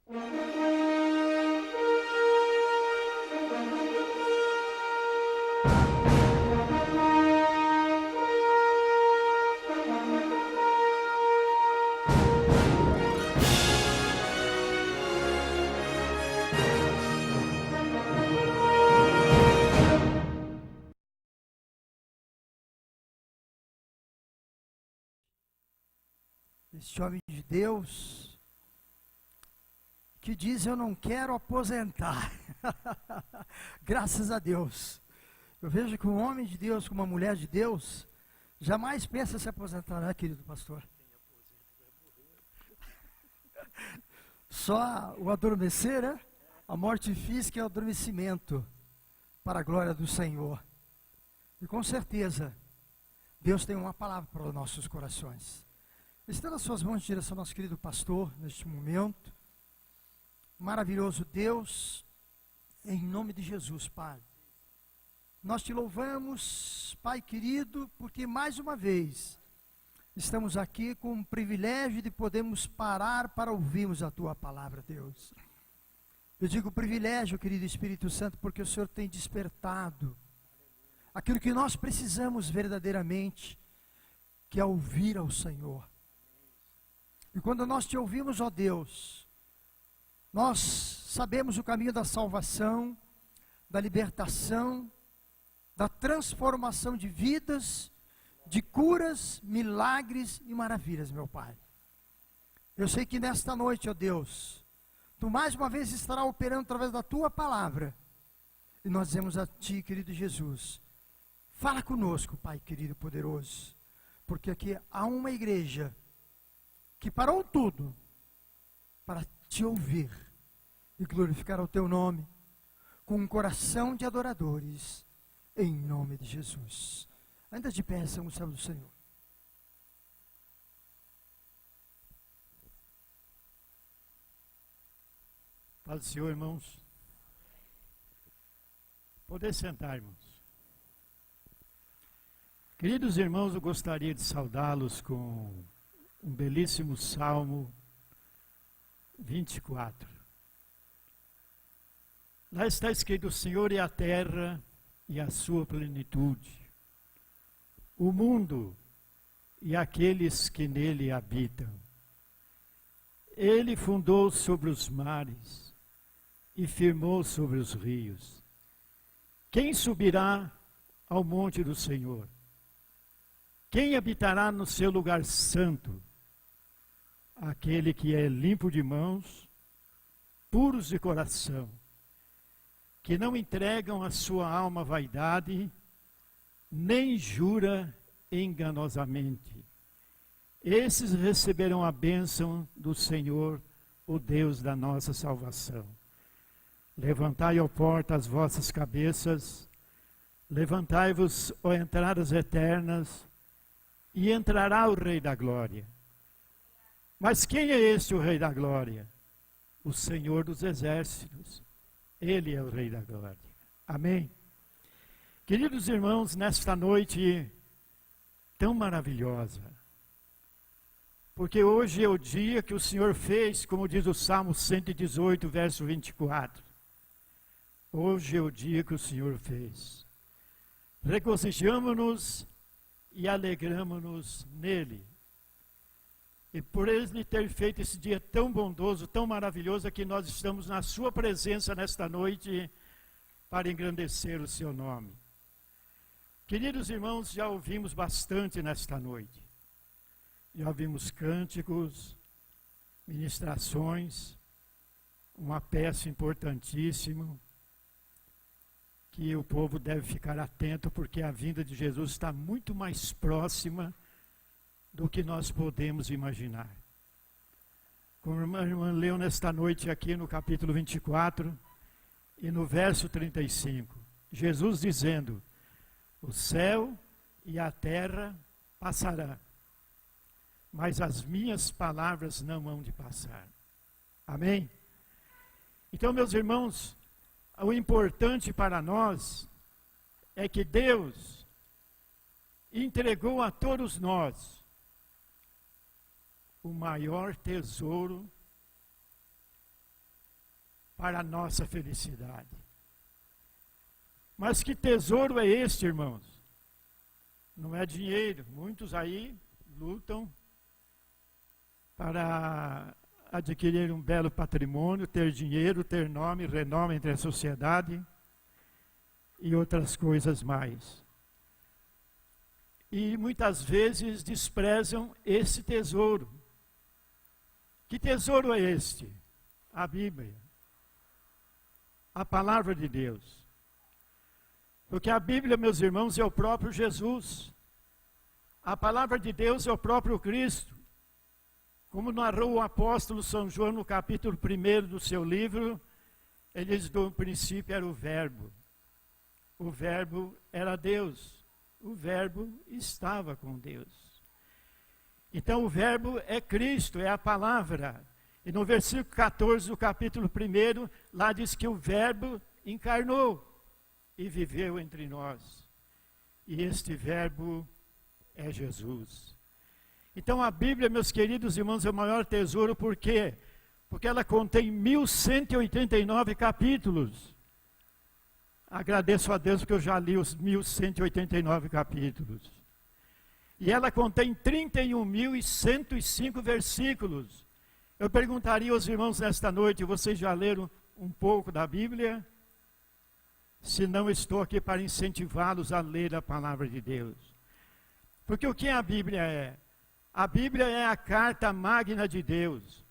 Este homem de Deus que diz: eu não quero aposentar. Graças a Deus. Eu vejo que um homem de Deus, com uma mulher de Deus, jamais pensa se aposentar, né, querido pastor? Só o adormecer, né? A morte física é o adormecimento para a glória do Senhor. E com certeza, Deus tem uma palavra para os nossos corações. Estenda as suas mãos em direção ao nosso querido pastor, neste momento. Maravilhoso Deus, em nome de Jesus, Pai. Nós te louvamos, Pai querido, porque mais uma vez estamos aqui com o privilégio de podermos parar para ouvirmos a Tua palavra, Deus. Eu digo privilégio, querido Espírito Santo, porque o Senhor tem despertado aquilo que nós precisamos verdadeiramente, que é ouvir ao Senhor. E quando nós te ouvimos, ó Deus, nós sabemos o caminho da salvação, da libertação, da transformação de vidas, de curas, milagres e maravilhas, meu Pai. Eu sei que nesta noite, ó Deus, Tu mais uma vez estará operando através da Tua palavra. E nós dizemos a Ti, querido Jesus, fala conosco, Pai querido e poderoso, porque aqui há uma igreja que parou tudo para Te ouvir e glorificar o Teu nome com um coração de adoradores, em nome de Jesus. Ainda de pé, são o céu do Senhor. Paz do Senhor, irmãos. Poder sentar, irmãos. Queridos irmãos, eu gostaria de saudá-los com um belíssimo Salmo 24. Lá está escrito: o Senhor é a terra e a sua plenitude, o mundo e aqueles que nele habitam. Ele fundou sobre os mares e firmou sobre os rios. Quem subirá ao monte do Senhor? Quem habitará no seu lugar santo? Aquele que é limpo de mãos, puros de coração, que não entregam a sua alma à vaidade, nem jura enganosamente. Esses receberão a bênção do Senhor, o Deus da nossa salvação. Levantai, ó porta, as vossas cabeças, levantai-vos, ó entradas eternas, e entrará o Rei da Glória. Mas quem é este o Rei da Glória? O Senhor dos Exércitos. Ele é o Rei da Glória. Amém? Queridos irmãos, nesta noite tão maravilhosa, porque hoje é o dia que o Senhor fez, como diz o Salmo 118, verso 24. Hoje é o dia que o Senhor fez. Regozijamo-nos e alegramo-nos nele. E por Ele ter feito esse dia tão bondoso, tão maravilhoso, é que nós estamos na sua presença nesta noite para engrandecer o seu nome. Queridos irmãos, já ouvimos bastante nesta noite. Já ouvimos cânticos, ministrações, uma peça importantíssima, que o povo deve ficar atento, porque a vinda de Jesus está muito mais próxima do que nós podemos imaginar. Como a irmã leu nesta noite aqui no capítulo 24 e no verso 35, Jesus dizendo: o céu e a terra passarão, mas as minhas palavras não hão de passar. Amém? Então, meus irmãos, o importante para nós é que Deus entregou a todos nós o maior tesouro para a nossa felicidade. Mas que tesouro é este, irmãos? Não é dinheiro. Muitos aí lutam para adquirir um belo patrimônio, ter dinheiro, ter nome, renome entre a sociedade e outras coisas mais. E muitas vezes desprezam esse tesouro. Que tesouro é este? A Bíblia. A palavra de Deus. Porque a Bíblia, meus irmãos, é o próprio Jesus. A palavra de Deus é o próprio Cristo. Como narrou o apóstolo São João no capítulo 1 do seu livro, ele diz: do princípio era o Verbo. O Verbo era Deus. O Verbo estava com Deus. Então o Verbo é Cristo, é a palavra. E no versículo 14 do capítulo 1, lá diz que o Verbo encarnou e viveu entre nós. E este Verbo é Jesus. Então a Bíblia, meus queridos irmãos, é o maior tesouro. Por quê? Porque ela contém 1189 capítulos. Agradeço a Deus porque eu já li os 1189 capítulos. E ela contém 31.105 versículos. Eu perguntaria aos irmãos nesta noite: vocês já leram um pouco da Bíblia? Se não, estou aqui para incentivá-los a ler a palavra de Deus. Porque o que a Bíblia é? A Bíblia é a carta magna de Deus.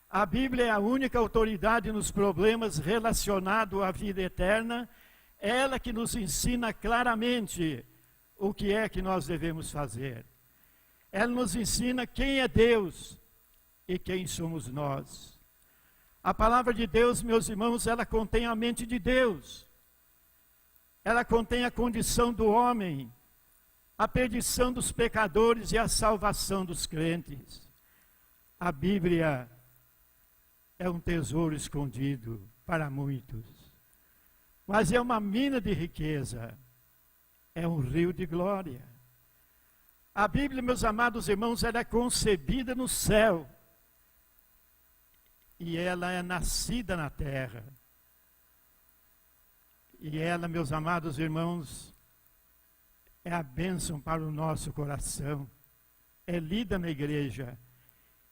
A Bíblia é a única autoridade nos problemas relacionados à vida eterna. Ela que nos ensina claramente o que é que nós devemos fazer. Ela nos ensina quem é Deus e quem somos nós. A palavra de Deus, meus irmãos, ela contém a mente de Deus. Ela contém a condição do homem, a perdição dos pecadores e a salvação dos crentes. A Bíblia é um tesouro escondido para muitos, mas é uma mina de riqueza, é um rio de glória. A Bíblia, meus amados irmãos, ela é concebida no céu e ela é nascida na terra. E ela, meus amados irmãos, é a bênção para o nosso coração. É lida na igreja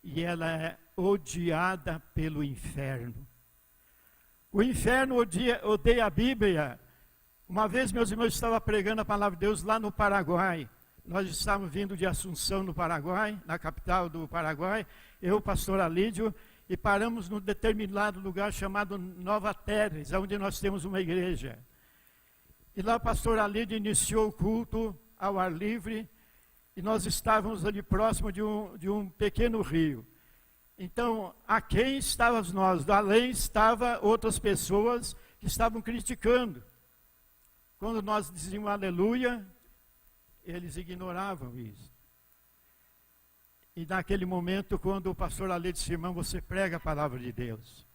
e ela é odiada pelo inferno. O inferno odeia a Bíblia. Uma vez, meus irmãos, eu estava pregando a palavra de Deus lá no Paraguai. Nós estávamos vindo de Assunção, no Paraguai, na capital do Paraguai, eu, o pastor Alídio, e paramos num determinado lugar chamado Nova Terres, onde nós temos uma igreja. E lá o pastor Alídio iniciou o culto ao ar livre, e nós estávamos ali próximo de um pequeno rio. Então, a quem estávamos nós? Além estavam outras pessoas que estavam criticando. Quando nós dizíamos aleluia, eles ignoravam isso. E naquele momento, quando o pastor Alídio disse: irmão, você prega a palavra de Deus.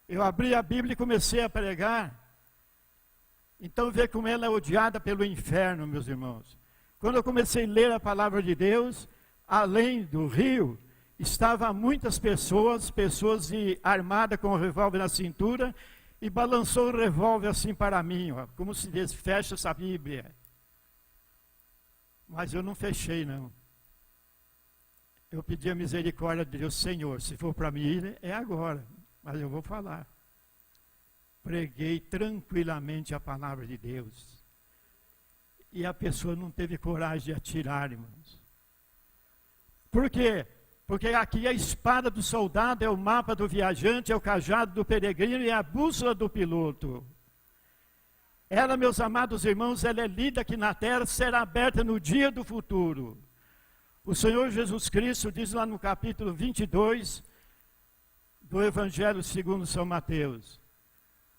Eu abri a Bíblia e comecei a pregar. Então vê como ela é odiada pelo inferno, meus irmãos. Quando eu comecei a ler a palavra de Deus, além do rio, estavam muitas pessoas armadas com o revólver na cintura, e balançou o revólver assim para mim, ó, como se diz: fecha essa Bíblia. Mas eu não fechei, não. Eu pedi a misericórdia de Deus: Senhor, se for para mim ir, é agora, mas eu vou falar. Preguei tranquilamente a palavra de Deus. E a pessoa não teve coragem de atirar, irmãos. Por quê? Porque aqui a espada do soldado é o mapa do viajante, é o cajado do peregrino e é a bússola do piloto. Ela, meus amados irmãos, ela é lida aqui na terra, será aberta no dia do futuro. O Senhor Jesus Cristo diz lá no capítulo 22 do Evangelho segundo São Mateus,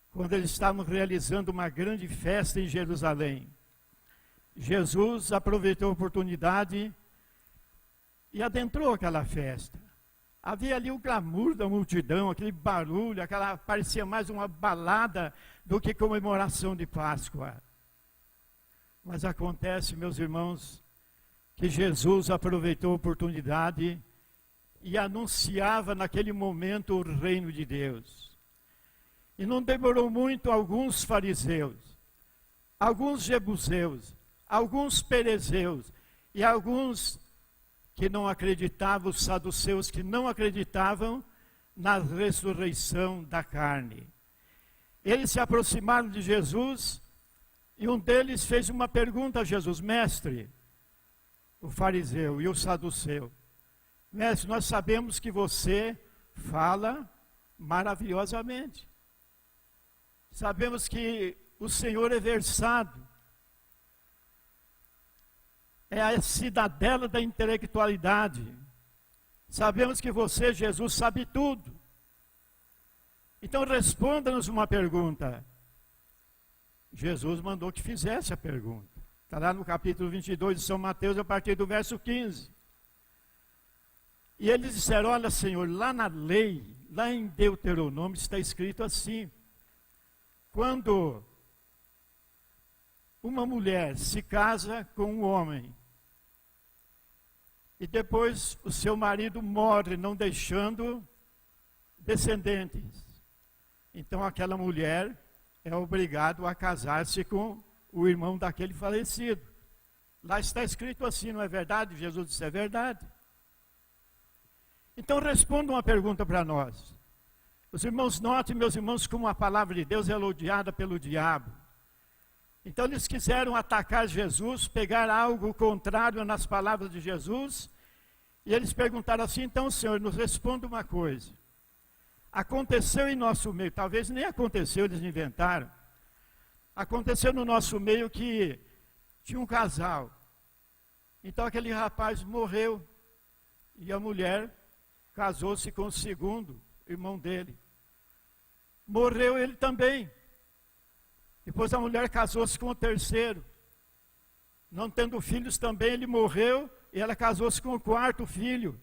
quando eles estavam realizando uma grande festa em Jerusalém. Jesus aproveitou a oportunidade e adentrou aquela festa. Havia ali o glamour da multidão, aquele barulho, parecia mais uma balada do que comemoração de Páscoa. Mas acontece, meus irmãos, que Jesus aproveitou a oportunidade e anunciava naquele momento o reino de Deus. E não demorou muito, alguns fariseus, alguns jebuseus, alguns perezeus e alguns que não acreditavam, os saduceus que não acreditavam na ressurreição da carne. Eles se aproximaram de Jesus e um deles fez uma pergunta a Jesus: mestre, o fariseu e o saduceu, mestre, nós sabemos que você fala maravilhosamente. Sabemos que o Senhor é versado, é a cidadela da intelectualidade. Sabemos que você, Jesus, sabe tudo. Então responda-nos uma pergunta. Jesus mandou que fizesse a pergunta. Está lá no capítulo 22 de São Mateus, a partir do verso 15. E eles disseram: olha, Senhor, lá na lei, lá em Deuteronômio, está escrito assim: quando uma mulher se casa com um homem e depois o seu marido morre, não deixando descendentes, então aquela mulher é obrigada a casar-se com o irmão daquele falecido. Lá está escrito assim, não é verdade? Jesus disse: é verdade. Então responda uma pergunta para nós. Os irmãos notem, meus irmãos, como a palavra de Deus é elogiada pelo diabo. Então eles quiseram atacar Jesus, pegar algo contrário nas palavras de Jesus, e eles perguntaram assim: então, Senhor, nos responda uma coisa. Aconteceu em nosso meio, talvez nem aconteceu, eles inventaram. Aconteceu no nosso meio que tinha um casal. Então aquele rapaz morreu e a mulher casou-se com o segundo irmão dele. Morreu ele também. Depois a mulher casou-se com o terceiro. Não tendo filhos também, ele morreu e ela casou-se com o quarto filho.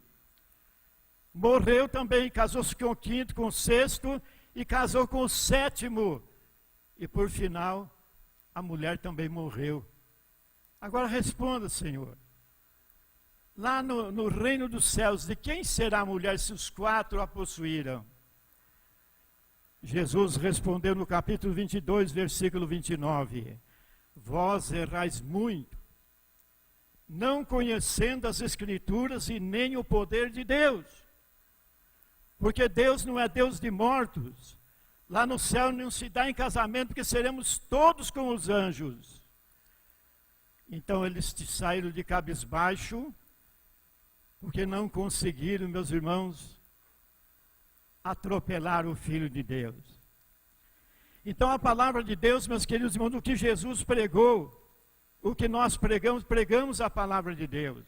Morreu também, casou-se com o quinto, com o sexto e casou com o sétimo. E por final, a mulher também morreu. Agora responda, Senhor. Lá no reino dos céus, de quem será a mulher se os quatro a possuíram? Jesus respondeu no capítulo 22, versículo 29. Vós errais muito, não conhecendo as Escrituras e nem o poder de Deus. Porque Deus não é Deus de mortos. Lá no céu não se dá em casamento, porque seremos todos como os anjos. Então eles saíram de cabisbaixo, porque não conseguiram, meus irmãos, atropelar o Filho de Deus. Então a palavra de Deus, meus queridos irmãos, o que Jesus pregou, o que nós pregamos, pregamos a palavra de Deus.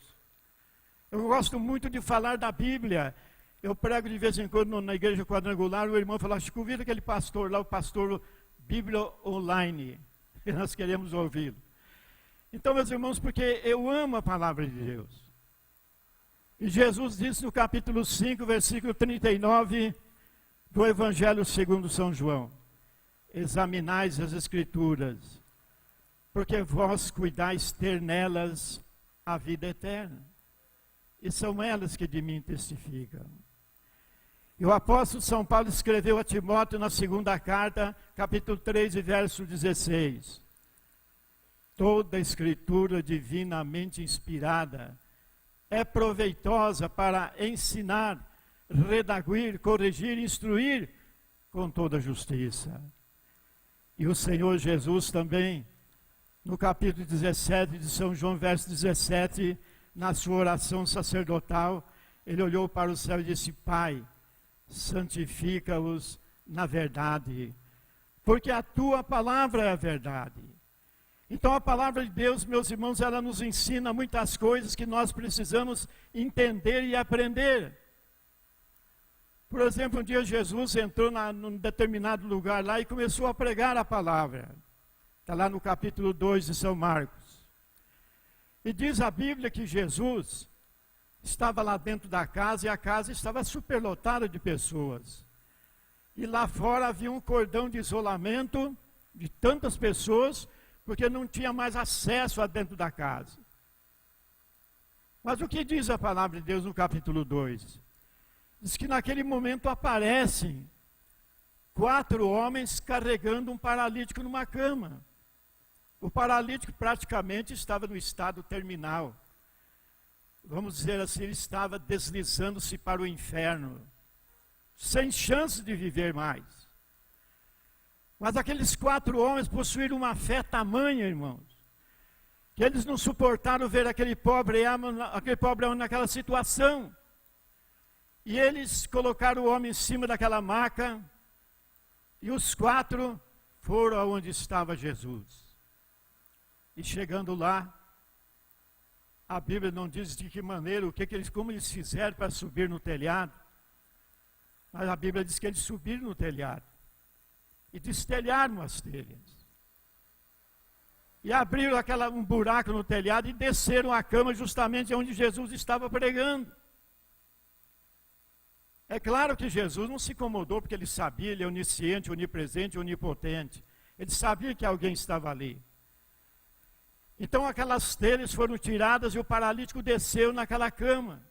Eu gosto muito de falar da Bíblia. Eu prego de vez em quando na igreja quadrangular, o irmão fala: convida aquele pastor lá, o pastor Bíblia Online, que nós queremos ouvi-lo. Então, meus irmãos, porque eu amo a palavra de Deus. E Jesus disse no capítulo 5, versículo 39 do Evangelho segundo São João: examinais as Escrituras, porque vós cuidais ter nelas a vida eterna. E são elas que de mim testificam. E o apóstolo São Paulo escreveu a Timóteo na segunda carta, capítulo 3, verso 16. Toda a Escritura divinamente inspirada é proveitosa para ensinar, redaguir, corrigir, instruir com toda justiça. E o Senhor Jesus também, no capítulo 17 de São João, verso 17, na sua oração sacerdotal, ele olhou para o céu e disse: Pai, santifica-os na verdade, porque a tua palavra é a verdade. Então a palavra de Deus, meus irmãos, ela nos ensina muitas coisas que nós precisamos entender e aprender. Por exemplo, um dia Jesus entrou num determinado lugar lá e começou a pregar a palavra. Está lá no capítulo 2 de São Marcos. E diz a Bíblia que Jesus estava lá dentro da casa e a casa estava superlotada de pessoas. E lá fora havia um cordão de isolamento de tantas pessoas, porque não tinha mais acesso a dentro da casa. Mas o que diz a palavra de Deus no capítulo 2? Diz que naquele momento aparecem 4 homens carregando um paralítico numa cama. O paralítico praticamente estava no estado terminal. Vamos dizer assim, ele estava deslizando-se para o inferno, sem chance de viver mais. Mas aqueles 4 homens possuíram uma fé tamanha, irmãos, que eles não suportaram ver aquele pobre homem naquela situação. E eles colocaram o homem em cima daquela maca, e os 4 foram aonde estava Jesus. E chegando lá, a Bíblia não diz de que maneira, como eles fizeram para subir no telhado, mas a Bíblia diz que eles subiram no telhado e destelharam as telhas. E abriram um buraco no telhado e desceram a cama justamente onde Jesus estava pregando. É claro que Jesus não se incomodou porque ele sabia, ele é onisciente, onipresente, onipotente. Ele sabia que alguém estava ali. Então aquelas telhas foram tiradas e o paralítico desceu naquela cama.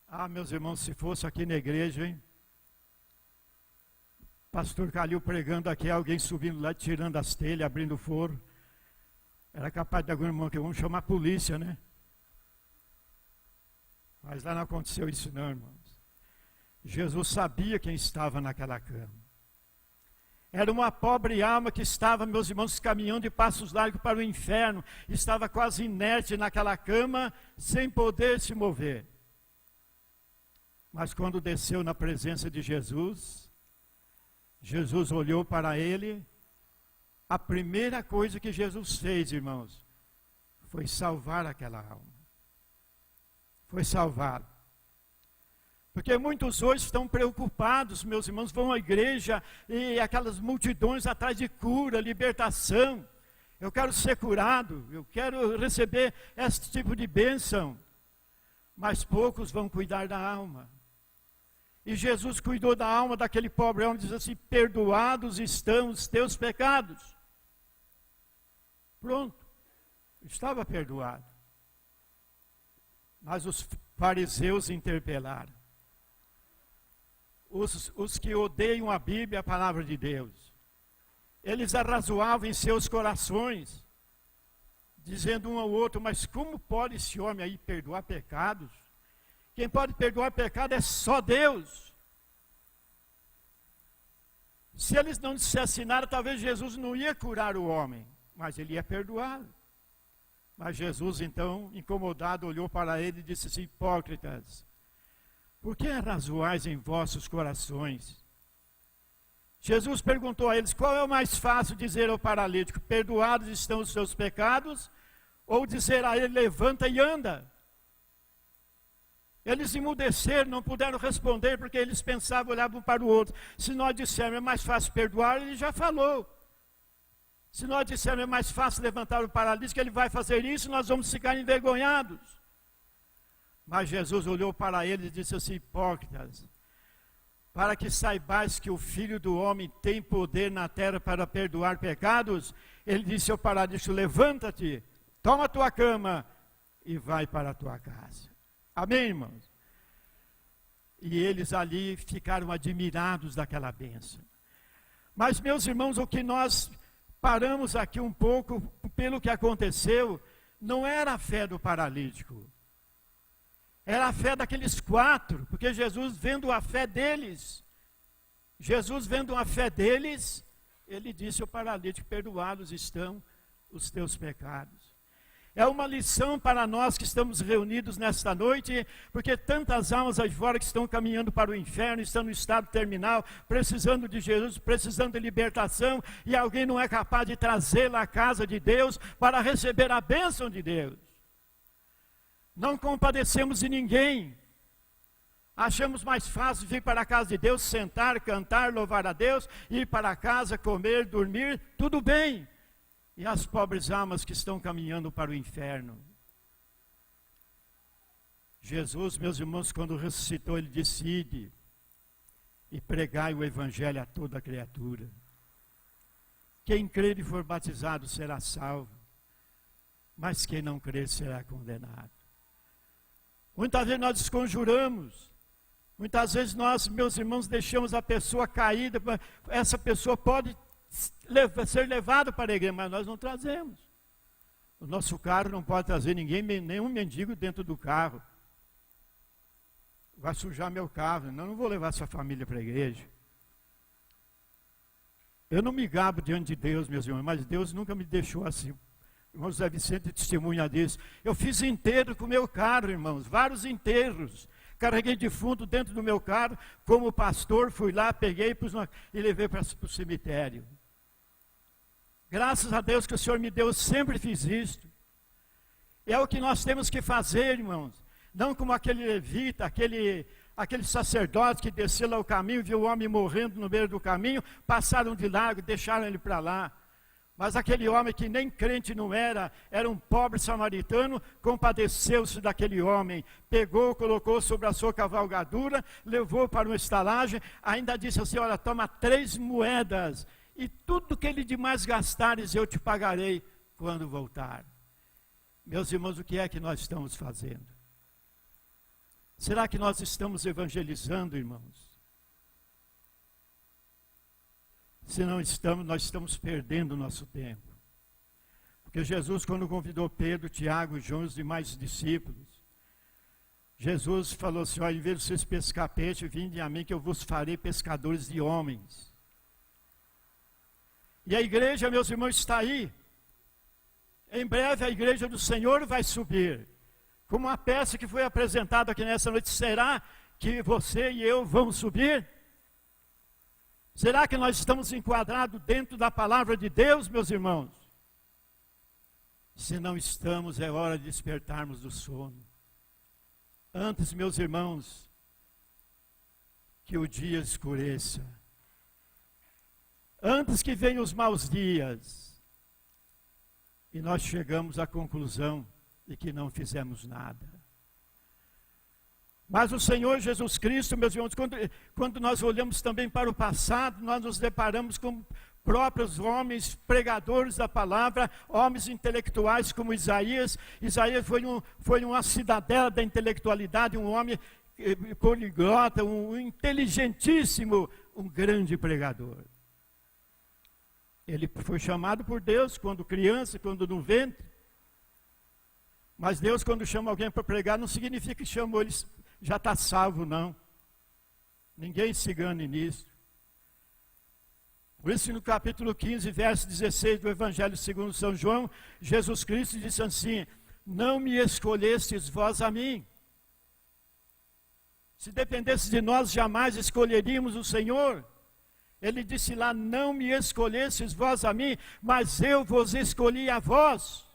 Ah, meus irmãos, se fosse aqui na igreja, hein? Pastor Calil pregando aqui, alguém subindo lá, tirando as telhas, abrindo o forro. Era capaz de algum irmão que vamos chamar a polícia, né? Mas lá não aconteceu isso não, irmãos. Jesus sabia quem estava naquela cama. Era uma pobre alma que estava, meus irmãos, caminhando de passos largos para o inferno. Estava quase inerte naquela cama, sem poder se mover. Mas quando desceu na presença de Jesus, Jesus olhou para ele. A primeira coisa que Jesus fez, irmãos, foi salvar aquela alma. Foi salvá-lo. Porque muitos hoje estão preocupados, meus irmãos, vão à igreja e aquelas multidões atrás de cura, libertação. Eu quero ser curado, eu quero receber esse tipo de bênção. Mas poucos vão cuidar da alma. E Jesus cuidou da alma daquele pobre homem, diz assim: perdoados estão os teus pecados. Pronto, estava perdoado. Mas os fariseus interpelaram. Os que odeiam a Bíblia, a palavra de Deus, eles arrazoavam em seus corações, dizendo um ao outro: mas como pode esse homem aí perdoar pecados? Quem pode perdoar pecado é só Deus. Se eles não dissessem nada, talvez Jesus não ia curar o homem, mas ele ia perdoá-lo. Mas Jesus, então, incomodado, olhou para ele e disse assim: hipócritas, por que arrazoais em vossos corações? Jesus perguntou a eles: qual é o mais fácil dizer ao paralítico, perdoados estão os seus pecados? Ou dizer a ele, levanta e anda? Eles emudeceram, não puderam responder, porque eles pensavam, olhavam um para o outro. Se nós dissermos é mais fácil perdoar, ele já falou. Se nós dissermos é mais fácil levantar o paralítico, ele vai fazer isso, nós vamos ficar envergonhados. Mas Jesus olhou para eles e disse assim: hipócritas, para que saibais que o Filho do Homem tem poder na terra para perdoar pecados, ele disse ao paralítico: levanta-te, toma a tua cama e vai para a tua casa. Amém, irmãos? E eles ali ficaram admirados daquela bênção. Mas, meus irmãos, o que nós paramos aqui um pouco pelo que aconteceu, não era a fé do paralítico. Era a fé daqueles 4, porque Jesus vendo a fé deles, ele disse ao paralítico: perdoados estão os teus pecados. É uma lição para nós que estamos reunidos nesta noite, porque tantas almas aí fora que estão caminhando para o inferno, estão no estado terminal, precisando de Jesus, precisando de libertação, e alguém não é capaz de trazê-la à casa de Deus para receber a bênção de Deus. Não compadecemos de ninguém. Achamos mais fácil vir para a casa de Deus, sentar, cantar, louvar a Deus, ir para casa, comer, dormir, tudo bem. E as pobres almas que estão caminhando para o inferno. Jesus, meus irmãos, quando ressuscitou, ele disse: ide e pregai o evangelho a toda criatura. Quem crer e for batizado será salvo, mas quem não crer será condenado. Muitas vezes nós desconjuramos, Muitas vezes nós, meus irmãos, deixamos a pessoa caída, essa pessoa pode ser levada para a igreja, mas nós não trazemos. O nosso carro não pode trazer ninguém, nenhum mendigo dentro do carro. Vai sujar meu carro, não vou levar sua família para a igreja. Eu não me gabo diante de Deus, meus irmãos, mas Deus nunca me deixou assim. O irmão José Vicente testemunha disso. Eu fiz enterro com o meu carro, irmãos, vários enterros. Carreguei defunto dentro do meu carro, como pastor, fui lá, peguei e levei para o cemitério. Graças a Deus que o Senhor me deu, eu sempre fiz isso. É o que nós temos que fazer, irmãos. Não como aquele levita, aquele sacerdote que desceu lá o caminho, viu o homem morrendo no meio do caminho, passaram de largo, deixaram ele para lá. Mas aquele homem que nem crente não era um pobre samaritano, compadeceu-se daquele homem, pegou, colocou sobre a sua cavalgadura, levou para uma estalagem, ainda disse assim, olha, toma 3 moedas, e tudo que ele demais gastares eu te pagarei quando voltar. Meus irmãos, o que é que nós estamos fazendo? Será que nós estamos evangelizando, irmãos? Se não estamos, nós estamos perdendo o nosso tempo. Porque Jesus, quando convidou Pedro, Tiago, João e os demais discípulos, Jesus falou assim, olha, em vez de vocês pescar peixe, vinde a mim que eu vos farei pescadores de homens. E a igreja, meus irmãos, está aí. Em breve a igreja do Senhor vai subir. Como uma peça que foi apresentada aqui nessa noite, será que você e eu vamos subir? Será que nós estamos enquadrados dentro da palavra de Deus, meus irmãos? Se não estamos, é hora de despertarmos do sono. Antes, meus irmãos, que o dia escureça. Antes que venham os maus dias. E nós chegamos à conclusão de que não fizemos nada. Mas o Senhor Jesus Cristo, meus irmãos, quando nós olhamos também para o passado, nós nos deparamos com próprios homens, pregadores da palavra, homens intelectuais como Isaías. Isaías foi uma cidadela da intelectualidade, um homem poliglota, um inteligentíssimo, um grande pregador. Ele foi chamado por Deus quando criança, quando no ventre. Mas Deus, quando chama alguém para pregar, não significa que chamou ele, já está salvo, não. Ninguém se engane nisso. Por isso, no capítulo 15, verso 16 do Evangelho segundo São João, Jesus Cristo disse assim, não me escolhestes vós a mim. Se dependesse de nós, jamais escolheríamos o Senhor. Ele disse lá, não me escolhestes vós a mim, mas eu vos escolhi a vós.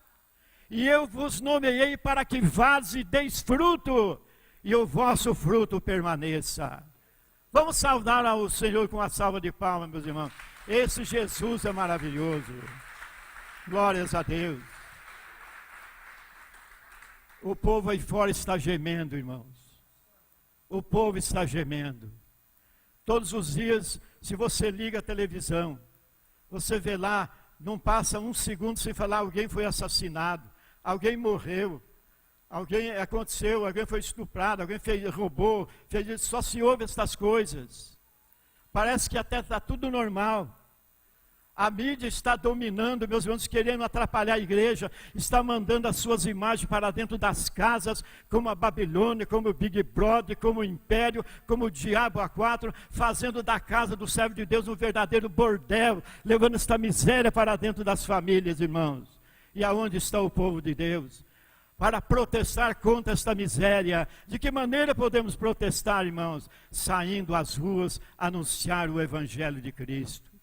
E eu vos nomeei para que vades e deis fruto, e o vosso fruto permaneça. Vamos saudar ao Senhor com uma salva de palmas, meus irmãos. Esse Jesus é maravilhoso. Glórias a Deus. O povo aí fora está gemendo, irmãos. O povo está gemendo. Todos os dias, se você liga a televisão, você vê lá, não passa um segundo sem falar, alguém foi assassinado, alguém morreu, aconteceu, alguém foi estuprado, alguém roubou, fez isso, só se ouve essas coisas. Parece que até está tudo normal. A mídia está dominando, meus irmãos, querendo atrapalhar a igreja, está mandando as suas imagens para dentro das casas, como a Babilônia, como o Big Brother, como o Império, como o Diabo A4, fazendo da casa do servo de Deus um verdadeiro bordel, levando esta miséria para dentro das famílias, irmãos. E aonde está o povo de Deus? Para protestar contra esta miséria. De que maneira podemos protestar, irmãos? Saindo às ruas, anunciar o Evangelho de Cristo.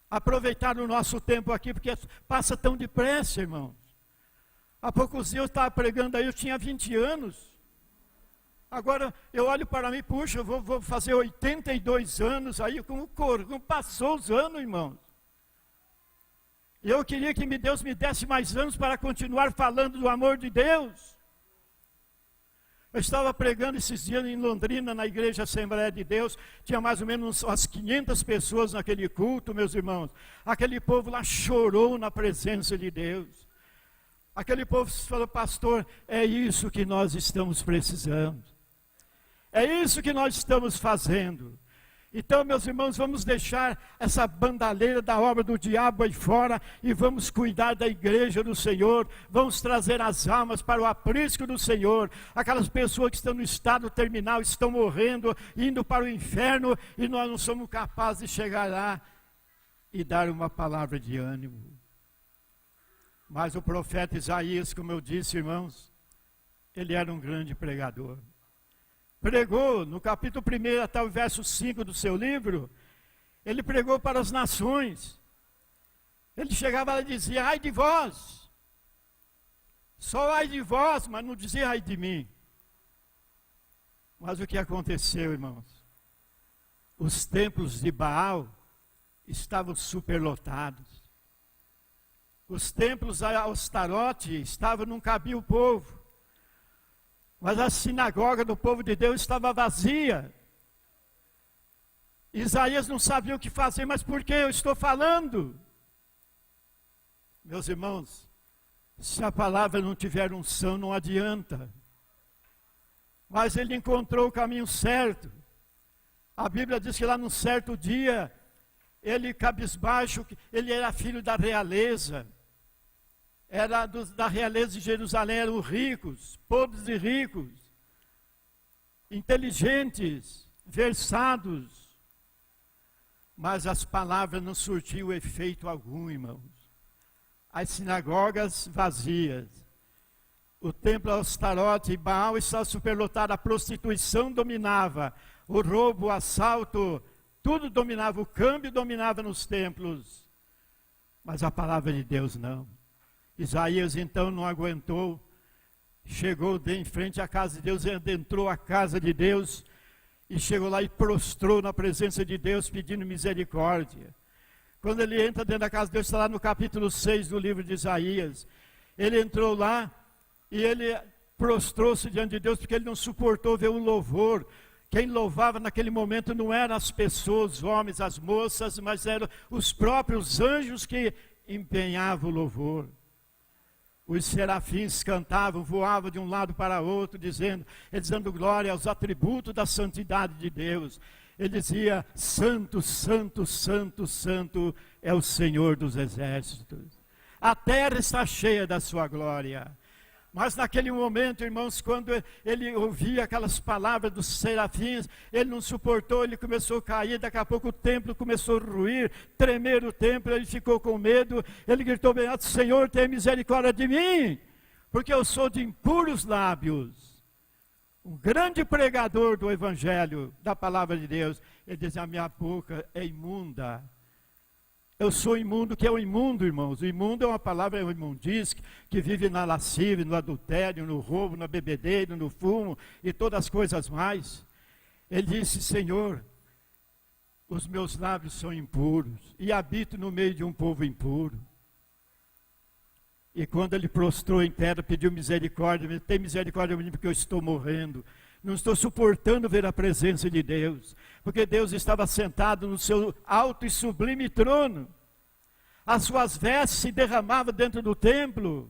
Aproveitar o nosso tempo aqui, porque passa tão depressa, irmãos. Há poucos dias eu estava pregando aí, eu tinha 20 anos. Agora eu olho para mim, puxa, eu vou fazer 82 anos aí, como passou os anos, irmãos. E eu queria que Deus me desse mais anos para continuar falando do amor de Deus. Eu estava pregando esses dias em Londrina, na igreja Assembleia de Deus, tinha mais ou menos umas 500 pessoas naquele culto, meus irmãos. Aquele povo lá chorou na presença de Deus. Aquele povo falou, pastor, é isso que nós estamos precisando. É isso que nós estamos fazendo. Então, meus irmãos, vamos deixar essa bandalheira da obra do diabo aí fora e vamos cuidar da igreja do Senhor, vamos trazer as almas para o aprisco do Senhor. Aquelas pessoas que estão no estado terminal, estão morrendo, indo para o inferno, e nós não somos capazes de chegar lá e dar uma palavra de ânimo. Mas o profeta Isaías, como eu disse, irmãos, ele era um grande pregador. Pregou no capítulo 1 até o verso 5 do seu livro, ele pregou para as nações. Ele chegava lá e dizia: ai de vós, só ai de vós, mas não dizia ai de mim. Mas o que aconteceu, irmãos? Os templos de Baal estavam superlotados. Os templos a Astarote estavam, não cabia o povo. Mas a sinagoga do povo de Deus estava vazia. Isaías não sabia o que fazer, mas por que eu estou falando? Meus irmãos, se a palavra não tiver unção, não adianta. Mas ele encontrou o caminho certo. A Bíblia diz que lá num certo dia, ele cabisbaixo, ele era filho da realeza. Era da realeza de Jerusalém, eram ricos, podres e ricos, inteligentes, versados. Mas as palavras não surtiam efeito algum, irmãos. As sinagogas vazias, o templo Astarote e Baal estava superlotado, a prostituição dominava, o roubo, o assalto, tudo dominava, o câmbio dominava nos templos. Mas a palavra de Deus não. Isaías então não aguentou, chegou em frente à casa de Deus, adentrou a casa de Deus e chegou lá e prostrou na presença de Deus pedindo misericórdia. Quando ele entra dentro da casa de Deus, está lá no capítulo 6 do livro de Isaías, ele entrou lá e ele prostrou-se diante de Deus porque ele não suportou ver o louvor. Quem louvava naquele momento não eram as pessoas, os homens, as moças, mas eram os próprios anjos que empenhavam o louvor. Os serafins cantavam, voavam de um lado para outro, dizendo glória aos atributos da santidade de Deus. Ele dizia: santo, santo, santo, santo é o Senhor dos exércitos. A terra está cheia da sua glória. Mas naquele momento, irmãos, quando ele ouvia aquelas palavras dos serafins, ele não suportou, ele começou a cair, daqui a pouco o templo começou a ruir, tremer o templo, ele ficou com medo, ele gritou bem alto: Senhor, tenha misericórdia de mim, porque eu sou de impuros lábios. Um grande pregador do evangelho, da palavra de Deus, ele dizia: a minha boca é imunda. Eu sou imundo, que é o imundo, irmãos. O imundo é uma palavra, é um imundício, que vive na lascívia, no adultério, no roubo, na bebedeira, no fumo e todas as coisas mais. Ele disse: Senhor, os meus lábios são impuros e habito no meio de um povo impuro. E quando ele prostrou em terra, pediu misericórdia: tem misericórdia de mim porque eu estou morrendo. Não estou suportando ver a presença de Deus, porque Deus estava sentado no seu alto e sublime trono. As suas vestes se derramavam dentro do templo.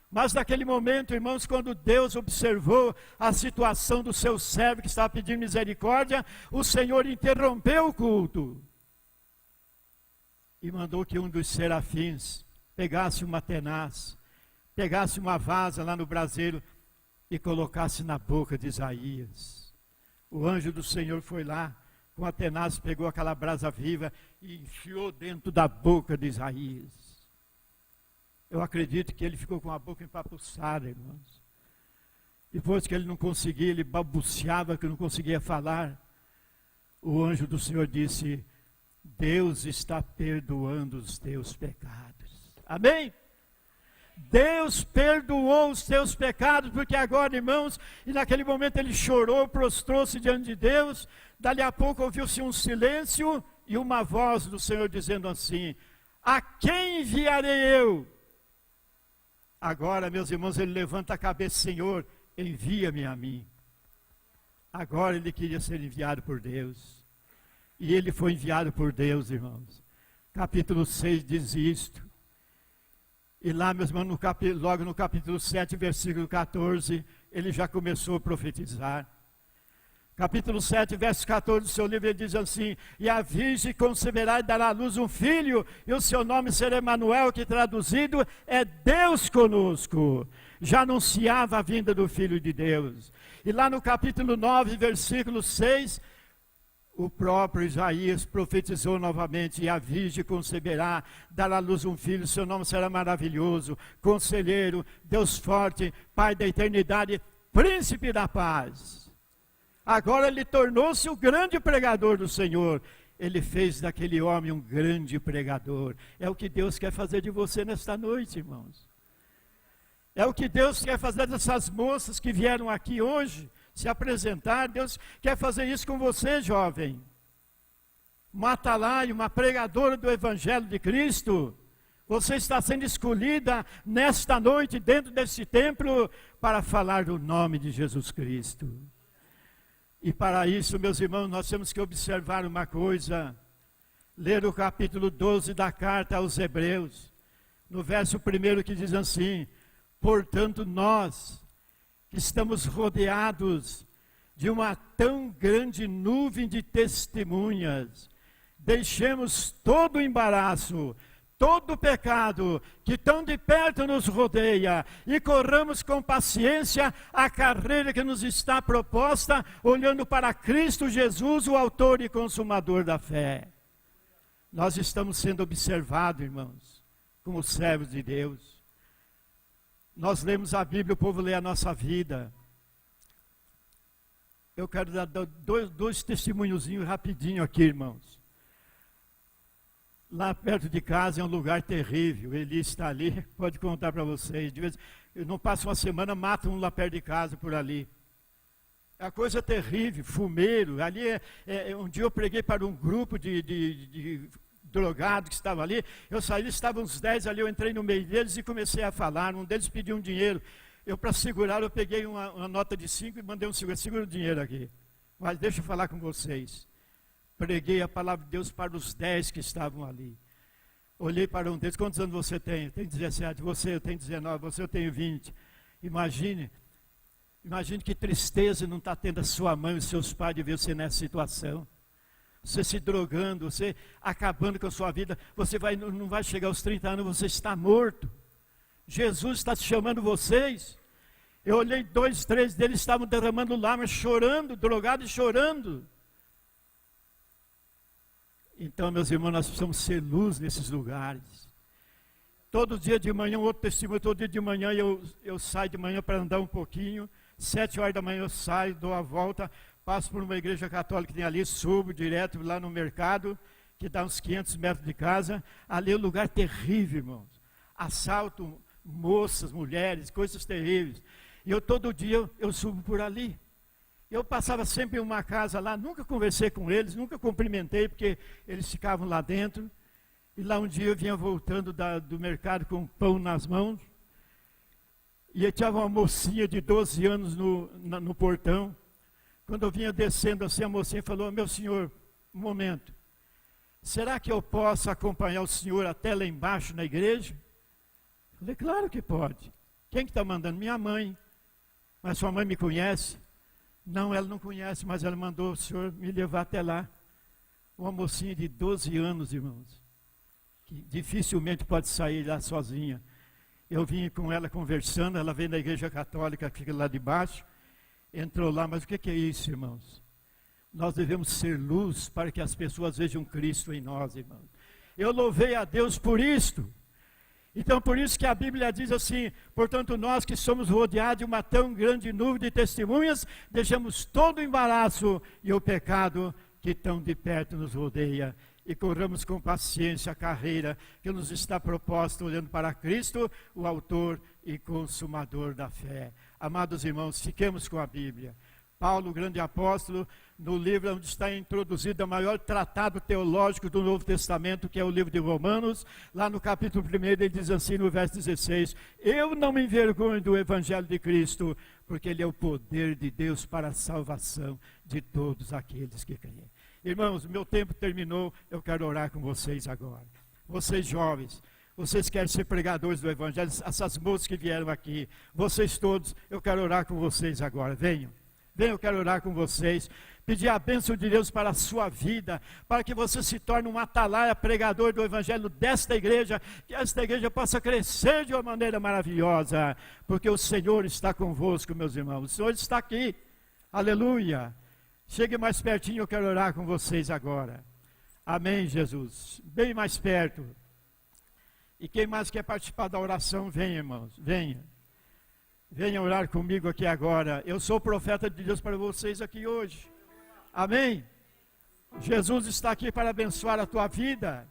Mas naquele momento, irmãos, quando Deus observou a situação do seu servo que estava pedindo misericórdia, o Senhor interrompeu o culto e mandou que um dos serafins pegasse uma tenaz, pegasse uma vasa lá no braseiro e colocasse na boca de Isaías. O anjo do Senhor foi lá, com a tenaz, pegou aquela brasa viva e enfiou dentro da boca de Isaías. Eu acredito que ele ficou com a boca empapuçada, irmãos. Depois que ele não conseguia, ele balbuciava, que não conseguia falar. O anjo do Senhor disse: Deus está perdoando os teus pecados. Amém? Deus perdoou os teus pecados, porque agora, irmãos, e naquele momento ele chorou, prostrou-se diante de Deus. Dali a pouco ouviu-se um silêncio e uma voz do Senhor dizendo assim: a quem enviarei eu? Agora, meus irmãos, ele levanta a cabeça: Senhor, envia-me a mim. Agora ele queria ser enviado por Deus. E ele foi enviado por Deus, irmãos. Capítulo 6 diz isto. E lá, meus irmãos, logo no capítulo 7, versículo 14, ele já começou a profetizar. capítulo 7, verso 14 do seu livro, ele diz assim: e a virgem conceberá e dará à luz um filho, e o seu nome será Emanuel, que traduzido é Deus conosco. Já anunciava a vinda do Filho de Deus. E lá no capítulo 9, versículo 6, o próprio Isaías profetizou novamente: e a virgem conceberá, dará à luz um filho, seu nome será maravilhoso, conselheiro, Deus forte, Pai da eternidade, príncipe da paz. Agora ele tornou-se o grande pregador do Senhor. Ele fez daquele homem um grande pregador. É o que Deus quer fazer de você nesta noite, irmãos. É o que Deus quer fazer dessas moças que vieram aqui hoje se apresentar. Deus quer fazer isso com você, jovem. Uma atalaia, uma pregadora do Evangelho de Cristo. Você está sendo escolhida nesta noite, dentro desse templo, para falar do nome de Jesus Cristo. E para isso, meus irmãos, nós temos que observar uma coisa. Ler o capítulo 12 da carta aos Hebreus, no verso 1 que diz assim: portanto, nós que estamos rodeados de uma tão grande nuvem de testemunhas, deixemos todo o embaraço, todo o pecado que tão de perto nos rodeia, e corramos com paciência a carreira que nos está proposta, olhando para Cristo Jesus, o autor e consumador da fé. Nós estamos sendo observados, irmãos, como servos de Deus. Nós lemos a Bíblia, o povo lê a nossa vida. Eu quero dar dois testemunhozinhos rapidinho aqui, irmãos. Lá perto de casa é um lugar terrível. Ele está ali, pode contar para vocês. De vez, não passa uma semana, matam um lá perto de casa, por ali. É uma coisa terrível, fumeiro. Ali um dia eu preguei para um grupo de drogados que estavam ali. Eu saí, estavam uns 10 ali, eu entrei no meio deles e comecei a falar. Um deles pediu um dinheiro. Eu, para segurar, eu peguei uma nota de 5 e mandei um segura o dinheiro aqui. Mas deixa eu falar com vocês. Preguei a palavra de Deus para os 10 que estavam ali. Olhei para um deles: quantos anos você tem? Eu tenho 17. Você, eu tenho 19. Você, eu tenho 20. Imagine que tristeza não está tendo a sua mãe e os seus pais de ver você nessa situação. Você se drogando, você acabando com a sua vida. Você não vai chegar aos 30 anos, você está morto. Jesus está te chamando vocês. Eu olhei 2, 3 deles, estavam derramando lágrimas, chorando, drogados e chorando. Então, meus irmãos, nós precisamos ser luz nesses lugares. Todo dia de manhã, um outro testemunho, todo dia de manhã eu saio de manhã para andar um pouquinho. 7 horas da manhã eu saio, dou a volta, passo por uma igreja católica que tem ali, subo direto lá no mercado, que dá uns 500 metros de casa. Ali é um lugar terrível, irmãos. Assalto, moças, mulheres, coisas terríveis. E eu todo dia eu subo por ali. Eu passava sempre em uma casa lá, nunca conversei com eles, nunca cumprimentei, porque eles ficavam lá dentro. E lá um dia eu vinha voltando do mercado com pão nas mãos. E eu tinha uma mocinha de 12 anos no portão. Quando eu vinha descendo assim, a mocinha falou: meu senhor, um momento. Será que eu posso acompanhar o senhor até lá embaixo na igreja? Eu falei: claro que pode. Quem que está mandando? Minha mãe. Mas sua mãe me conhece? Não, ela não conhece, mas ela mandou o senhor me levar até lá. Uma mocinha de 12 anos, irmãos, que dificilmente pode sair lá sozinha. Eu vim com ela conversando, ela veio da igreja católica, que fica lá de baixo, entrou lá. Mas o que é isso, irmãos? Nós devemos ser luz para que as pessoas vejam Cristo em nós, irmãos. Eu louvei a Deus por isto. Então, por isso que a Bíblia diz assim: portanto, nós que somos rodeados de uma tão grande nuvem de testemunhas, deixamos todo o embaraço e o pecado que tão de perto nos rodeia, e corramos com paciência a carreira que nos está proposta, olhando para Cristo, o autor e consumador da fé. Amados irmãos, fiquemos com a Bíblia. Paulo, o grande apóstolo, no livro onde está introduzido o maior tratado teológico do Novo Testamento, que é o livro de Romanos, lá no capítulo 1, ele diz assim no verso 16: eu não me envergonho do Evangelho de Cristo, porque ele é o poder de Deus para a salvação de todos aqueles que creem. Irmãos, meu tempo terminou, eu quero orar com vocês agora. Vocês jovens, vocês querem ser pregadores do Evangelho, essas moças que vieram aqui, vocês todos, eu quero orar com vocês agora. Venham. Venha, eu quero orar com vocês. Pedir a bênção de Deus para a sua vida, para que você se torne um atalaia pregador do evangelho desta igreja, que esta igreja possa crescer de uma maneira maravilhosa, porque o Senhor está convosco, meus irmãos. O Senhor está aqui. Aleluia. Chegue mais pertinho, eu quero orar com vocês agora. Amém, Jesus. Bem mais perto. E quem mais quer participar da oração, venha, irmãos, venha. Venha orar comigo aqui agora. Eu sou o profeta de Deus para vocês aqui hoje. Amém? Jesus está aqui para abençoar a tua vida.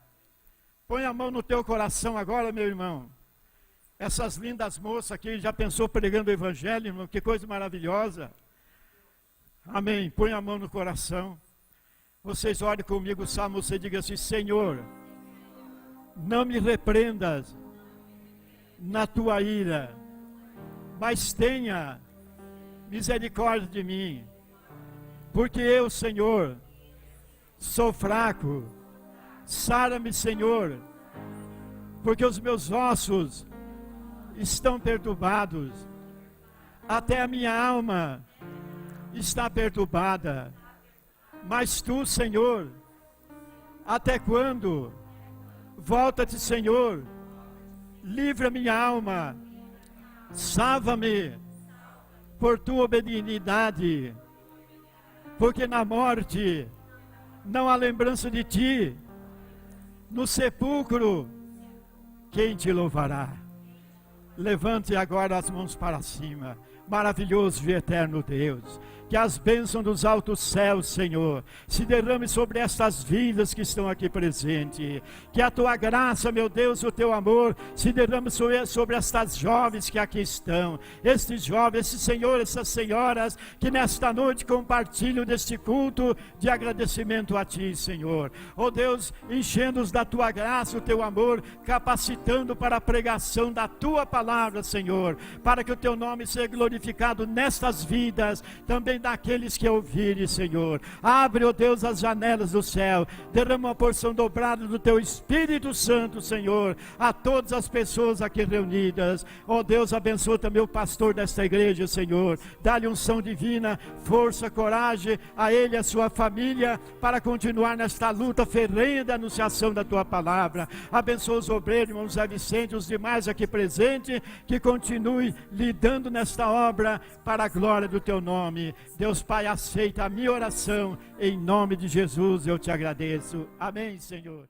Põe a mão no teu coração agora, meu irmão. Essas lindas moças aqui, já pensou pregando o evangelho, irmão? Que coisa maravilhosa. Amém. Põe a mão no coração. Vocês orem comigo o salmo, você diga assim: Senhor, não me repreendas na tua ira, mas tenha misericórdia de mim, porque eu, Senhor, sou fraco. Sara-me, Senhor, porque os meus ossos estão perturbados, até a minha alma está perturbada. Mas tu, Senhor, até quando? Volta-te, Senhor, livra minha alma, salva-me por tua benignidade, porque na morte não há lembrança de ti, no sepulcro quem te louvará? Levante agora as mãos para cima. Maravilhoso e eterno Deus, que as bênçãos dos altos céus, Senhor, se derrame sobre estas vidas que estão aqui presentes. Que a tua graça, meu Deus, o teu amor se derrame sobre estas jovens que aqui estão. Estes jovens, esses senhores, essas senhoras que nesta noite compartilham deste culto de agradecimento a ti, Senhor. Oh Deus, enchendo-os da tua graça, o teu amor, capacitando para a pregação da tua palavra, Senhor, para que o teu nome seja glorificado nestas vidas, também daqueles que ouvirem, Senhor. Abre, ó Deus, as janelas do céu, derrama uma porção dobrada do teu Espírito Santo, Senhor, a todas as pessoas aqui reunidas. Ó Deus, abençoa também o pastor desta igreja, Senhor. Dá-lhe unção divina, força, coragem a ele e a sua família, para continuar nesta luta ferrenha da anunciação da tua palavra. Abençoa os obreiros, irmão Zé Vicente, os demais aqui presentes, que continue lidando nesta obra para a glória do teu nome. Deus Pai, aceita a minha oração, em nome de Jesus eu te agradeço. Amém, Senhor.